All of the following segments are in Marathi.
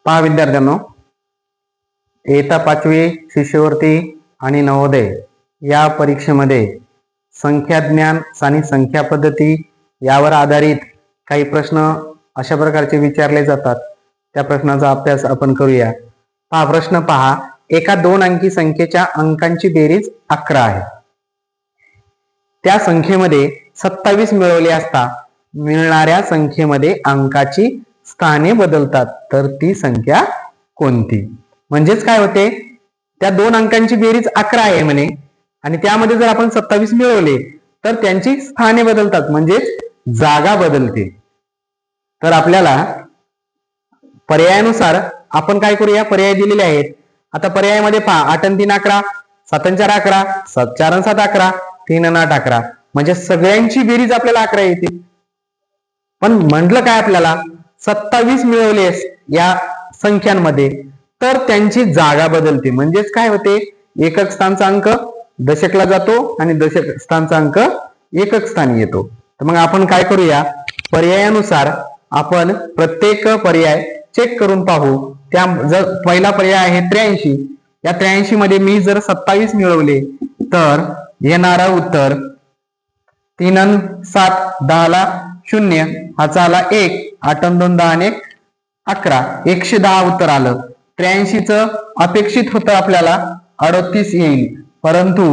पहा विद्यार्थ्यांनो, इयत्ता 5वी शिष्यवृत्ती आणि नवोदय या परीक्षेमध्ये संख्या ज्ञान आणि संख्या पद्धती यावर आधारित काही प्रश्न अशा प्रकारचे विचारले जातात. त्या प्रश्नाचा अभ्यास आपण करूया. पहा प्रश्न पहा. एका 2 अंकी संख्येच्या अंकांची बेरीज 11 आहे. त्या संख्येमध्ये 27 मिळवले असता मिळणाऱ्या संख्येमध्ये अंकाची स्थाने बदलतात, तर ती संख्या कोणती? म्हणजेच काय होते, त्या 2 अंकांची बेरीज 11 आहे म्हणे आणि त्यामध्ये जर आपण 27 मिळवले तर त्यांची स्थाने बदलतात, म्हणजेच जागा बदलते. तर आपल्याला पर्यायानुसार आपण काय करूया, पर्याय दिलेले आहेत. आता पर्यायामध्ये पहा, 8 आणि 3 11, 7 आणि 4 11, 4 आणि 7 11, 3 आणि 8 11, म्हणजे सगळ्यांची बेरीज आपल्याला 11 येते. पण म्हटलं काय आपल्याला, 27 मिळवलेस या संख्यांमध्ये तर त्यांची जागा बदलते. म्हणजेच काय होते, एकक स्थानचा अंक दशकला जातो आणि दशक स्थानचा अंक एकक स्थानी येतो. तर मग आपण काय करूया, पर्यायानुसार आपण प्रत्येक पर्याय चेक करून पाहू. त्या जर पहिला पर्याय आहे 83, या 83 मध्ये मी जर 27 मिळवले तर येणारं उत्तर 3 आणि 7 10 ला 0, हाचा आला 1, 8 आणि 2 10 आणि 1 11, 110 उत्तर आलं. 83 च अपेक्षित होतं आपल्याला 38 येईल, परंतु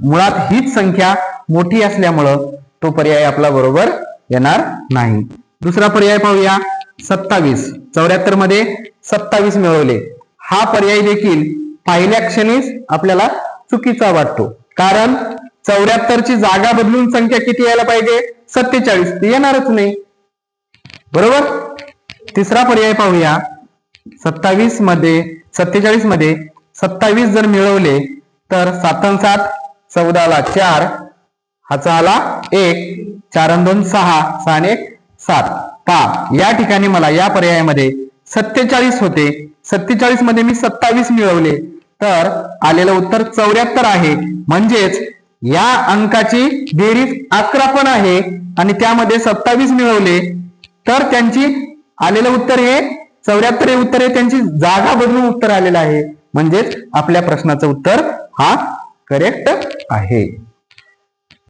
मुळात हीच संख्या मोठी असल्यामुळं तो पर्याय आपला बरोबर येणार नाही. दुसरा पर्याय पाहूया, 27. 74 मध्ये 27 मिळवले. हा पर्याय देखील पहिल्या क्षणीच आपल्याला चुकीचा वाटतो, कारण 74 ची जागा बदलून संख्या किती यायला पाहिजे, 47. ती येणारच नाही, बरोबर. तिसरा पर्याय पाहूया, 47 मध्ये 27 जर मिळवले तर 7 आणि 7 14 ला 4, हाचा आला 1, 4 आणि 2 6, 6 आणि 1 7. पहा या ठिकाणी मला या पर्यायामध्ये 47 होते. 47 मध्ये मी 27 मिळवले तर आलेलं उत्तर 74 आहे. म्हणजेच या अंकाची बेरीज 11 पण आहे आणि त्यामध्ये 27 मिळवले तर त्यांची आलेलं उत्तर हे 74 हे उत्तर आहे. त्यांची जागा बदलून उत्तर आलेलं आहे. म्हणजेच आपल्या प्रश्नाचं उत्तर हा करेक्ट आहे.